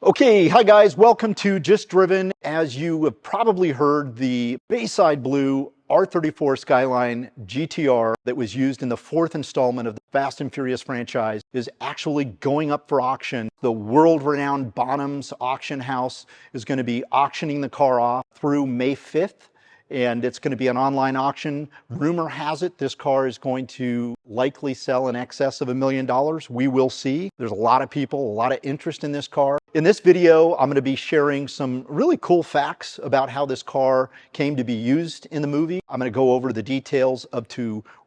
Okay, hi guys, welcome to Just Driven. As you have probably heard, the Bayside Blue R34 Skyline GT-R that was used in the fourth installment of the Fast and Furious franchise is actually going up for auction. The world-renowned Bonham's auction house is going to be auctioning the car off through May 5th. And it's going to be an online auction. Rumor has it this car is going to likely sell in excess of $1 million. We will see. There's a lot of people, a lot of interest in this car. In this video, I'm going to be sharing some really cool facts about how this car came to be used in the movie. I'm going to go over the details of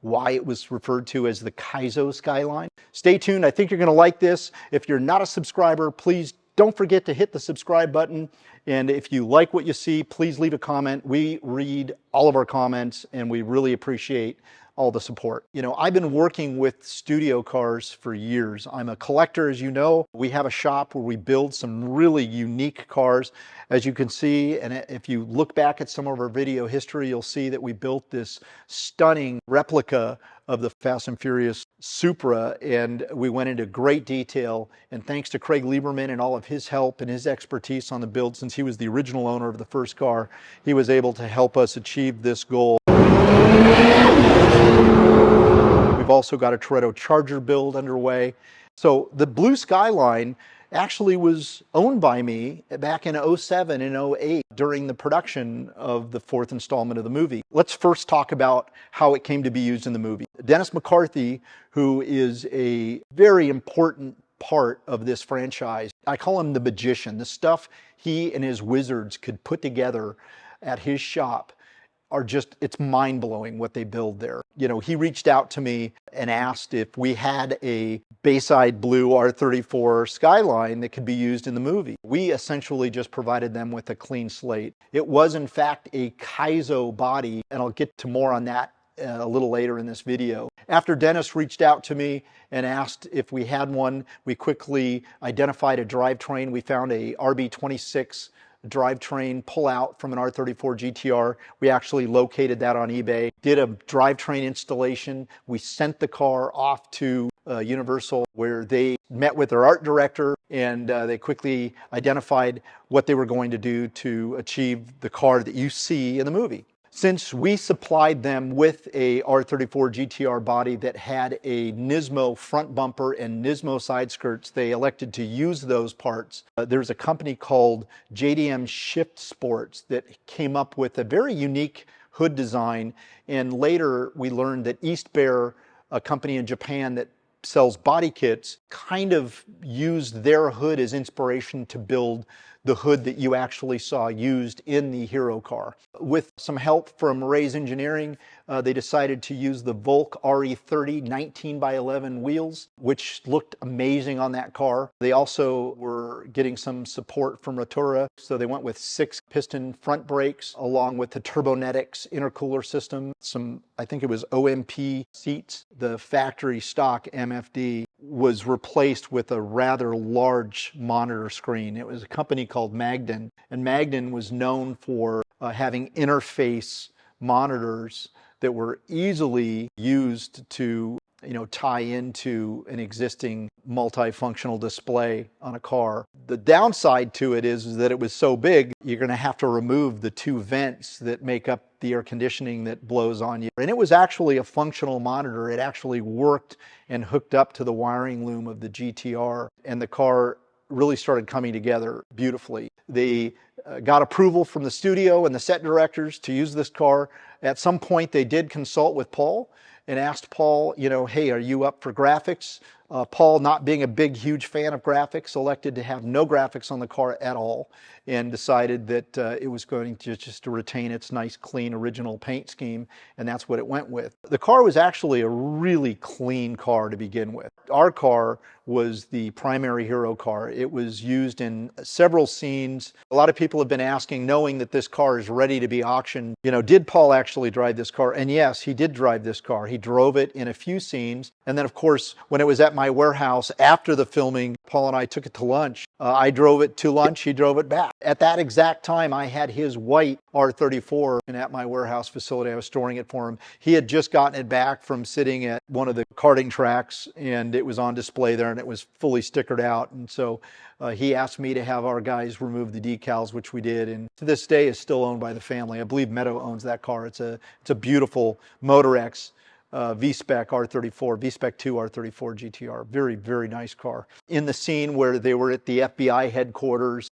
why it was referred to as the Kaizo Skyline. Stay tuned. I think you're going to like this. If you're not a subscriber, please don't forget to hit the subscribe button. And if you like what you see, please leave a comment. We read all of our comments and we really appreciate all the support. You know, I've been working with studio cars for years. I'm a collector, as you know. We have a shop where we build some really unique cars, as you can see. And if you look back at some of our video history, you'll see that we built this stunning replica of the Fast and Furious Supra, and we went into great detail. And thanks to Craig Lieberman and all of his help and his expertise on the build, since he was the original owner of the first car, he was able to help us achieve this goal. We've also got a Toretto Charger build underway. So the Blue Skyline actually was owned by me back in 07 and 08 during the production of the fourth installment of the movie. Let's first talk about how it came to be used in the movie. Dennis McCarthy, who is a very important part of this franchise, I call him the magician. The stuff he and his wizards could put together at his shop are just, it's mind-blowing what they build there. You know, he reached out to me and asked if we had a Bayside Blue R34 Skyline that could be used in the movie. We essentially just provided them with a clean slate. It was in fact a Kaizo body, and I'll get to more on that a little later in this video. After Dennis reached out to me and asked if we had one, we quickly identified a drivetrain. We found a RB26 drivetrain pull-out from an R34 GT-R. We actually located that on eBay, did a drivetrain installation. We sent the car off to Universal, where they met with their art director, and they quickly identified what they were going to do to achieve the car that you see in the movie. Since we supplied them with a R34 GT-R body that had a Nismo front bumper and Nismo side skirts, they elected to use those parts. There's a company called JDM Shift Sports that came up with a very unique hood design, and later we learned that East Bear, a company in Japan that sells body kits, kind of used their hood as inspiration to build the hood that you actually saw used in the hero car. With some help from Ray's Engineering, they decided to use the Volk RE30 19x11 wheels, which looked amazing on that car. They also were getting some support from Rotura, so they went with 6-piston front brakes along with the Turbonetics intercooler system, some, I think it was OMP seats. The factory stock MFD was replaced with a rather large monitor screen. It was a company called Magden, and Magden was known for having interface monitors that were easily used to, you know, tie into an existing multifunctional display on a car. The downside to it is that it was so big, you're going to have to remove the 2 vents that make up the air conditioning that blows on you. And it was actually a functional monitor. It actually worked and hooked up to the wiring loom of the GT-R, and the car really started coming together beautifully. They got approval from the studio and the set directors to use this car. At some point, they did consult with Paul and asked Paul, you know, hey, are you up for graphics? Paul, not being a big, huge fan of graphics, elected to have no graphics on the car at all, and decided that it was going to just to retain its nice, clean, original paint scheme, and that's what it went with. The car was actually a really clean car to begin with. Our car was the primary hero car. It was used in several scenes. A lot of people have been asking, knowing that this car is ready to be auctioned, you know, did Paul actually drive this car? And yes, he did drive this car. He drove it in a few scenes. And then, of course, when it was at my warehouse after the filming, Paul and I took it to lunch. I drove it to lunch, he drove it back. At that exact time, I had his white R34 at my warehouse facility. I was storing it for him. He had just gotten it back from sitting at one of the karting tracks, and and it was on display there, and it was fully stickered out. And so he asked me to have our guys remove the decals, which we did, and to this day is still owned by the family. I believe Meadow owns that car. It's a beautiful Motor X V-Spec R34, V-Spec 2 R34 GT-R. Very, very nice car. In the scene where they were at the FBI headquarters,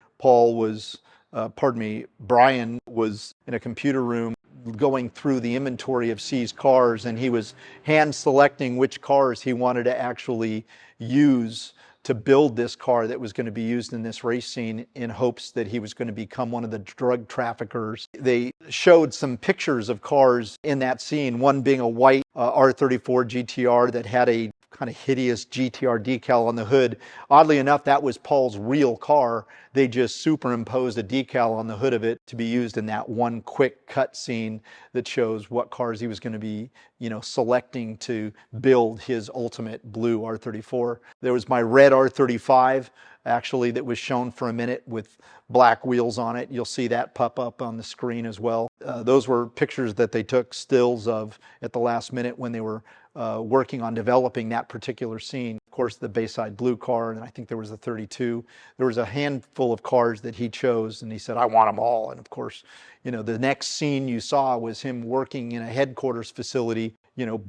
Brian was in a computer room going through the inventory of seized cars, and he was hand selecting which cars he wanted to actually use to build this car that was going to be used in this race scene, in hopes that he was going to become one of the drug traffickers. They showed some pictures of cars in that scene, one being a white R34 GT-R that had a kind of hideous GT-R decal on the hood. Oddly enough, that was Paul's real car. They just superimposed a decal on the hood of it to be used in that one quick cut scene that shows what cars he was going to be, selecting to build his ultimate blue R34. There was my red R35, actually, that was shown for a minute with black wheels on it. You'll see that pop up on the screen as well. Those were pictures that they took stills of at the last minute when they were working on developing that particular scene. Of course, the Bayside Blue car, and I think there was a 32. There was a handful of cars that he chose, and he said, I want them all. And of course, the next scene you saw was him working in a headquarters facility,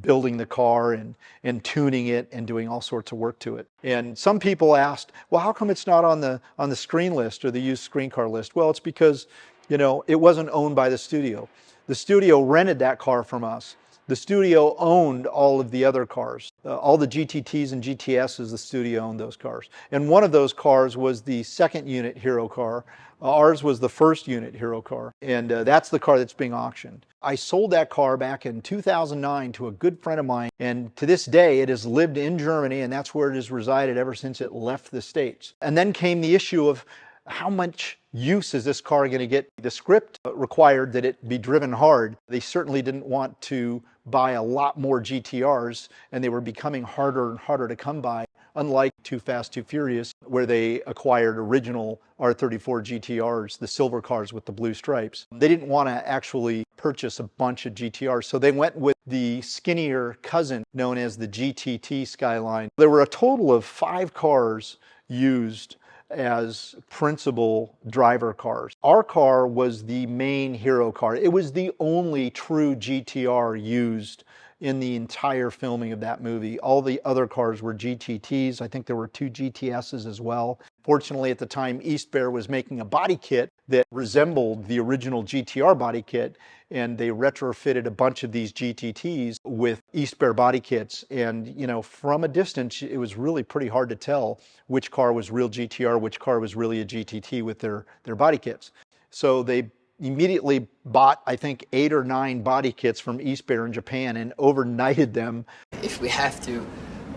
building the car and tuning it and doing all sorts of work to it. And some people asked, well, how come it's not on the screen list or the used screen car list? Well, it's because, it wasn't owned by the studio. The studio rented that car from us. The studio owned all of the other cars. All the GTTs and GTSs, the studio owned those cars. And one of those cars was the second unit hero car. Ours was the first unit hero car. And that's the car that's being auctioned. I sold that car back in 2009 to a good friend of mine. And to this day, it has lived in Germany, and that's where it has resided ever since it left the States. And then came the issue of how much use is this car going to get? The script required that it be driven hard. They certainly didn't want to buy a lot more GTRs, and they were becoming harder and harder to come by, unlike Too Fast, Too Furious, where they acquired original R34 GTRs, the silver cars with the blue stripes. They didn't want to actually purchase a bunch of GTRs, so they went with the skinnier cousin known as the GTT Skyline. There were a total of 5 cars used as principal driver cars. Our car was the main hero car. It was the only true GTR used in the entire filming of that movie. All the other cars were GTTs. I think there were 2 GTSs as well. Fortunately, at the time, East Bear was making a body kit that resembled the original GTR body kit, and they retrofitted a bunch of these GTTs with East Bear body kits. And, from a distance, it was really pretty hard to tell which car was real GTR, which car was really a GTT with their body kits. So they immediately bought, I think, 8 or 9 body kits from East Bear in Japan and overnighted them. If we have to,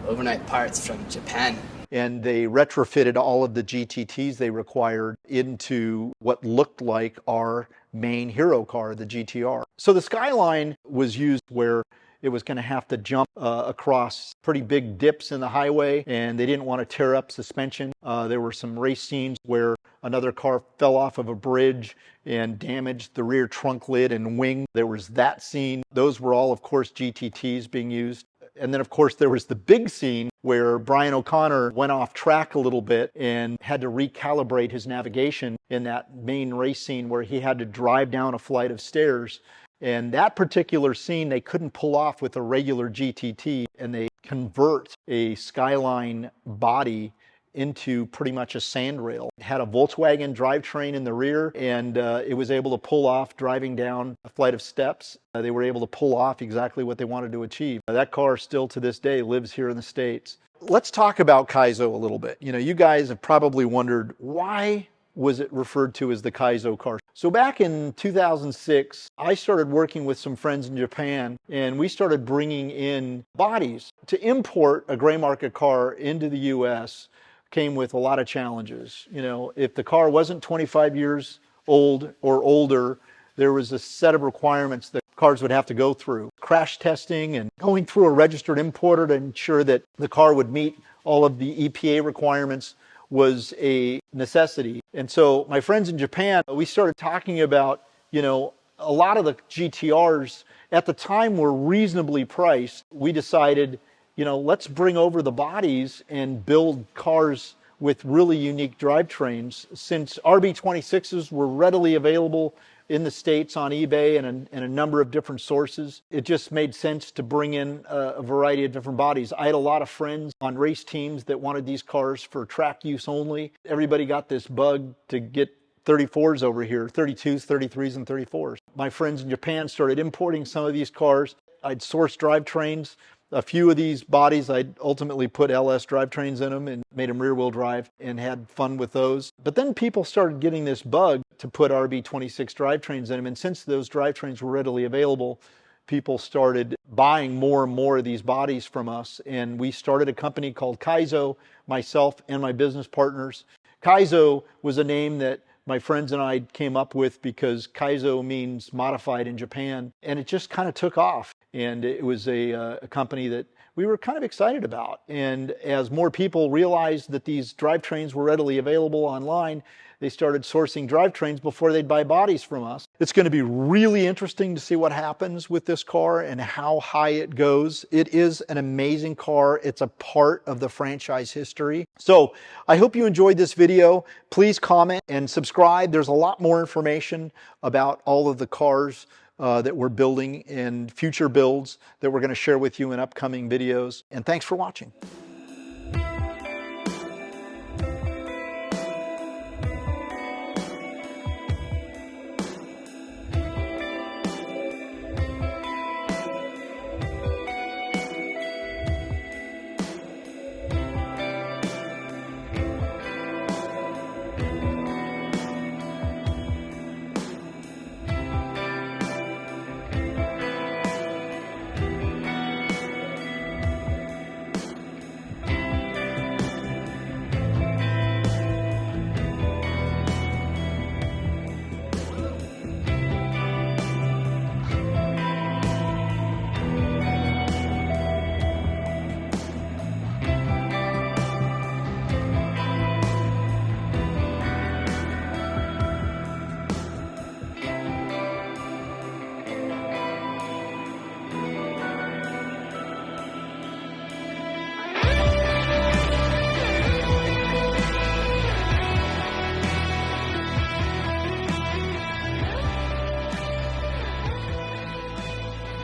overnight parts from Japan. And they retrofitted all of the GTTs they required into what looked like our main hero car, the GT-R. So the Skyline was used where it was going to have to jump across pretty big dips in the highway, and they didn't want to tear up suspension. There were some race scenes where another car fell off of a bridge and damaged the rear trunk lid and wing. There was that scene. Those were all, of course, GTTs being used. And then, of course, there was the big scene where Brian O'Connor went off track a little bit and had to recalibrate his navigation in that main race scene where he had to drive down a flight of stairs. And that particular scene they couldn't pull off with a regular GTT, and they convert a Skyline body into pretty much a sandrail. It had a Volkswagen drivetrain in the rear, and it was able to pull off driving down a flight of steps. They were able to pull off exactly what they wanted to achieve. That car still to this day lives here in the States. Let's talk about Kaizo a little bit. You guys have probably wondered, why was it referred to as the Kaizo car? So back in 2006, I started working with some friends in Japan, and we started bringing in bodies. To import a gray market car into the US came with a lot of challenges. If the car wasn't 25 years old or older, there was a set of requirements that cars would have to go through. Crash testing and going through a registered importer to ensure that the car would meet all of the EPA requirements was a necessity. And so my friends in Japan, we started talking about, a lot of the GTRs at the time were reasonably priced. We decided you know, let's bring over the bodies and build cars with really unique drivetrains. Since RB26s were readily available in the States on eBay and a number of different sources, it just made sense to bring in a variety of different bodies. I had a lot of friends on race teams that wanted these cars for track use only. Everybody got this bug to get 34s over here, 32s, 33s, and 34s. My friends in Japan started importing some of these cars. I'd source drivetrains. A few of these bodies, I'd ultimately put LS drivetrains in them and made them rear-wheel drive and had fun with those. But then people started getting this bug to put RB26 drivetrains in them. And since those drivetrains were readily available, people started buying more and more of these bodies from us. And we started a company called Kaizo, myself and my business partners. Kaizo was a name that my friends and I came up with because Kaizo means modified in Japan, and it just kind of took off. And it was a company that we were kind of excited about. And as more people realized that these drivetrains were readily available online, they started sourcing drivetrains before they'd buy bodies from us. It's going to be really interesting to see what happens with this car and how high it goes. It is an amazing car. It's a part of the franchise history. So I hope you enjoyed this video. Please comment and subscribe. There's a lot more information about all of the cars that we're building and future builds that we're going to share with you in upcoming videos. And thanks for watching.